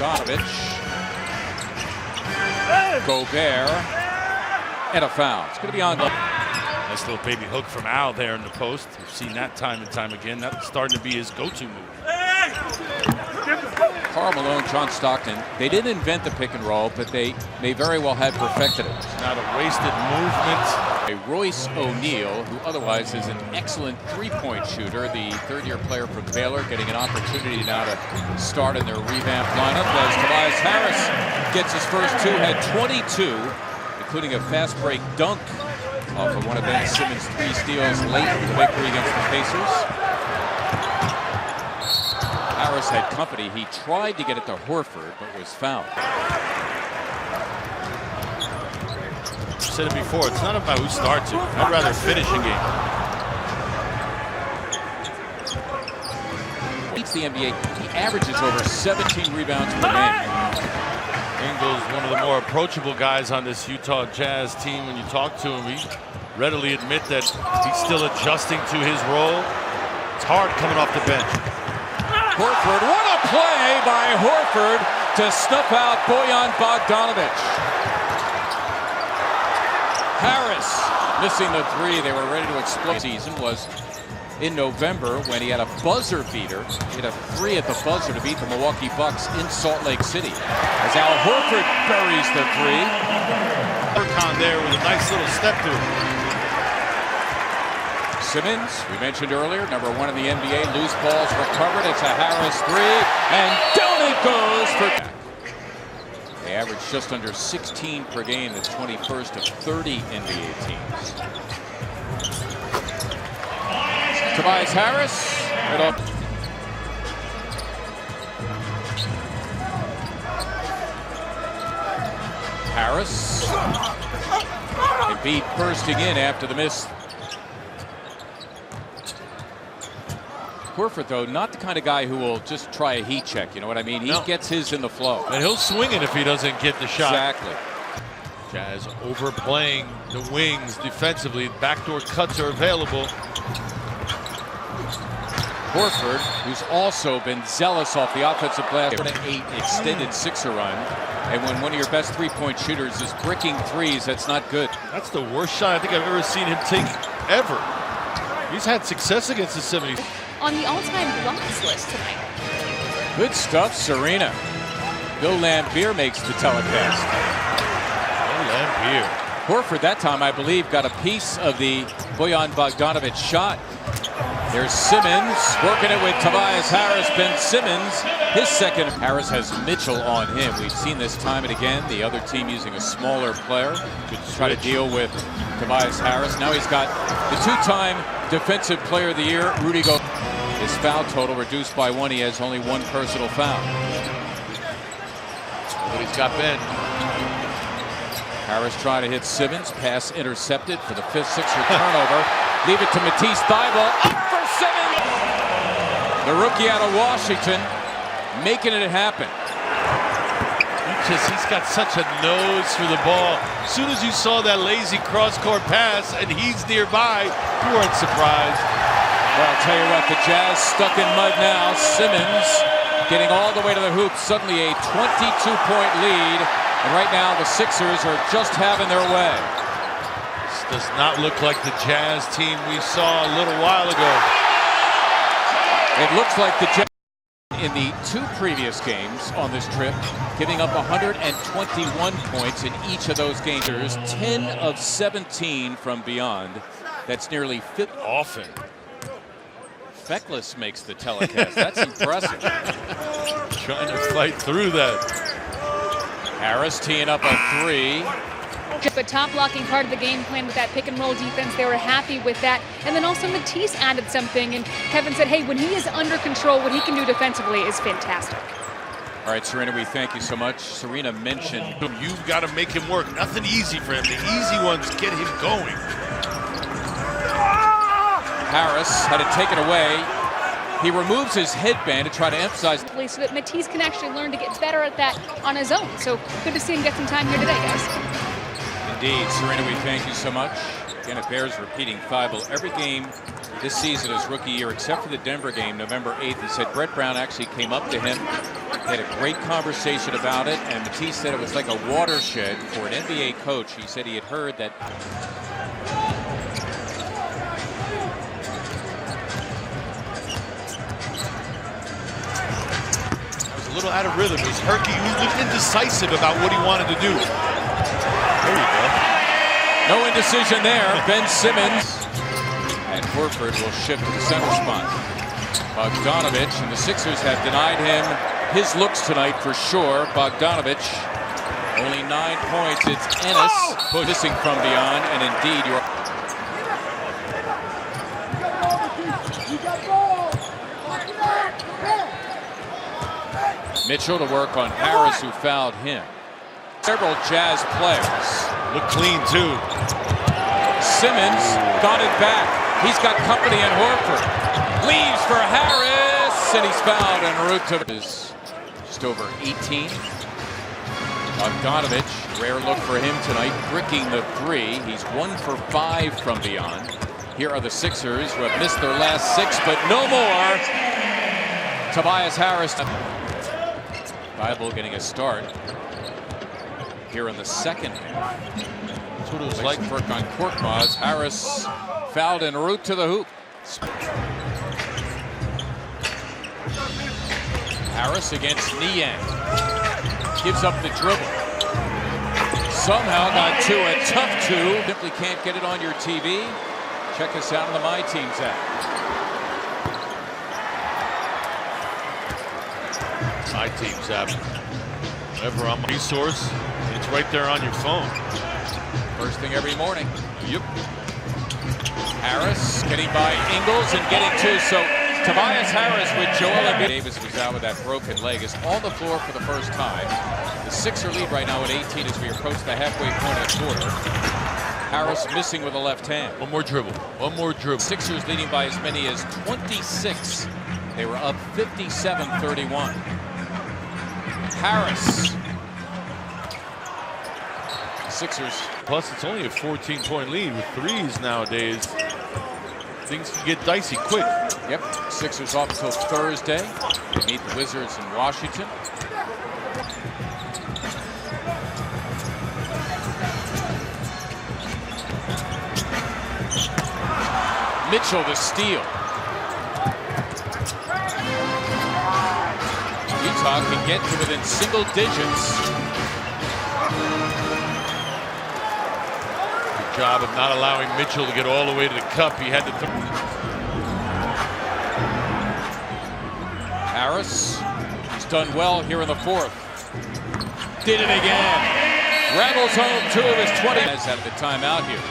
Bogdanovich. Gobert. And a foul. It's going to be on. Nice little baby hook from Al there in the post. We've seen that time and time again. That's starting to be his go-to move. Karl Malone, John Stockton, they didn't invent the pick and roll, but they may very well have perfected it. It's not a wasted movement. Royce O'Neal, who otherwise is an excellent three-point shooter, the third-year player from Baylor, getting an opportunity now to start in their revamped lineup as Tobias Harris gets his first two, had 22, including a fast break dunk off of one of Ben Simmons' three steals late in the victory against the Pacers. Harris had company. He tried to get it to Horford, but was fouled. I've said it before, it's not about who starts it. I'd rather finish a game. Leads the NBA. He averages over 17 rebounds per game. Ingles, one of the more approachable guys on this Utah Jazz team. When you talk to him, he readily admit that he's still adjusting to his role. It's hard coming off the bench. Horford, what a play by Horford to snuff out Bojan Bogdanovich. Harris missing the three. They were ready to explode. Season was in November when he had a buzzer beater. He had a three at the buzzer to beat the Milwaukee Bucks in Salt Lake City. As Al Horford buries the three. Burkon there with a nice little step to it. Simmons, we mentioned earlier, #1 in the NBA, loose balls recovered. It's a Harris three, and down it goes for. They average just under 16 per game, the 21st of 30 NBA teams. Tobias Harris, right up. Harris, Embiid bursting in after the miss. Horford, though, not the kind of guy who will just try a heat check. You know what I mean? He gets his in the flow. And he'll swing it if he doesn't get the shot. Exactly. Jazz overplaying the wings defensively. Backdoor cuts are available. Horford, who's also been zealous off the offensive glass. 8 extended Sixer run. And when one of your best three-point shooters is bricking threes, that's not good. That's the worst shot I think I've ever seen him take ever. He's had success against the 70s. On the all-time blocks list tonight. Good stuff, Serena. Bill Laimbeer makes the telecast. Bill Laimbeer. Horford that time, I believe, got a piece of the Bojan Bogdanovich shot. There's Simmons working it with Tobias Harris. Ben Simmons, his second. Harris has Mitchell on him. We've seen this time and again. The other team using a smaller player to try to deal with Tobias Harris. Now he's got the two-time Defensive Player of the Year, Rudy Gobert. His foul total reduced by 1. He has only 1 personal foul. But he's got Ben. Harris trying to hit Simmons. Pass intercepted for the 5th Sixer turnover. Leave it to Matisse Thybulle. Up for Simmons! The rookie out of Washington making it happen. He's got such a nose for the ball. As soon as you saw that lazy cross-court pass and he's nearby, you weren't surprised. Well, I'll tell you what, the Jazz stuck in mud now. Simmons getting all the way to the hoop. Suddenly a 22-point lead. And right now the Sixers are just having their way. This does not look like the Jazz team we saw a little while ago. It looks like the Jazz in the 2 previous games on this trip, giving up 121 points in each of those games. 10 of 17 from beyond. That's nearly 50. Often. Feckless makes the telecast. That's impressive. Trying to fight through that. Harris teeing up a 3. But top blocking part of the game plan with that pick and roll defense, they were happy with that. And then also Matisse added something, and Kevin said, hey, when he is under control, what he can do defensively is fantastic. All right, Serena, we thank you so much. Serena mentioned you've got to make him work. Nothing easy for him. The easy ones get him going. Harris had it taken away. He removes his headband to try to emphasize. So that Matisse can actually learn to get better at that on his own. So good to see him get some time here today, guys. Indeed, Serena, we thank you so much. Again, it bears repeating Thybulle. Every game this season, his rookie year, except for the Denver game, November 8th, he said Brett Brown actually came up to him They had a great conversation about it, and Matisse said it was like a watershed for an NBA coach. He said he had heard that. A little out of rhythm. He looked indecisive about what he wanted to do. There you go. No indecision there. Ben Simmons. And Horford will shift to the center spot. Bogdanovich and the Sixers have denied him his looks tonight for sure. Bogdanovich, only 9 points. It's Ennis missing from beyond. And indeed, you're. Mitchell to work on Harris, who fouled him. Several Jazz players. Look clean, too. Simmons got it back. He's got company in Horford. Leaves for Harris, and he's fouled en route to is just over 18. Bogdanovich, rare look for him tonight, bricking the three. He's 1 for 5 from beyond. Here are the Sixers, who have missed their last 6, but no more. Tobias Harris. Bible getting a start here in the second half. That's what it was like. Work on Korkmaz. Harris fouled en route to the hoop. Harris against Niang. Gives up the dribble. Somehow got to a tough two. Simply can't get it on your TV. Check us out on the My Teams app. My Teams app. Whenever I'm a resource, it's right there on your phone. First thing every morning. Yep. Harris getting by Ingles and getting two. So Tobias Harris with Joel Embiid. Davis was out with that broken leg. Is on the floor for the first time. The Sixer lead right now at 18 as we approach the halfway point of the quarter. Harris missing with the left hand. One more dribble. One more dribble. Sixers leading by as many as 26. They were up 57-31. Harris. Sixers. Plus, it's only a 14-point lead with threes nowadays. Things can get dicey quick. Yep. Sixers off until Thursday. They meet the Wizards in Washington. Mitchell the steal. Utah can get to within single digits. Good job of not allowing Mitchell to get all the way to the cup. He had to. Harris, he's done well here in the fourth. Did it again. Rattles home 2 of his 20. Has out of the timeout here.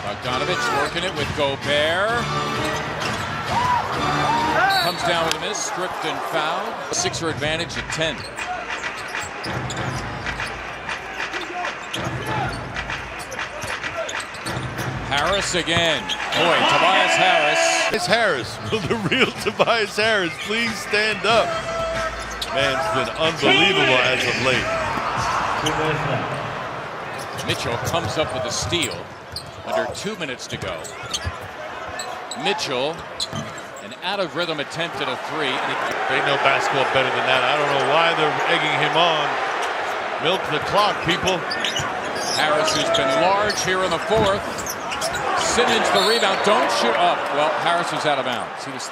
Bogdanovich working it with Gobert. Comes down with a miss, stripped and fouled. Sixer advantage at 10. Harris again. Boy, Tobias Harris. It's Harris. Will the real Tobias Harris please stand up? Man's been unbelievable as of late. Mitchell comes up with a steal. Under 2 minutes to go. Mitchell, an out-of-rhythm attempt at a three. They know basketball better than that. I don't know why they're egging him on. Milk the clock, people. Harris, who's been large here in the fourth. Simmons, the rebound. Don't shoot up. Well, Harris was out of bounds. He was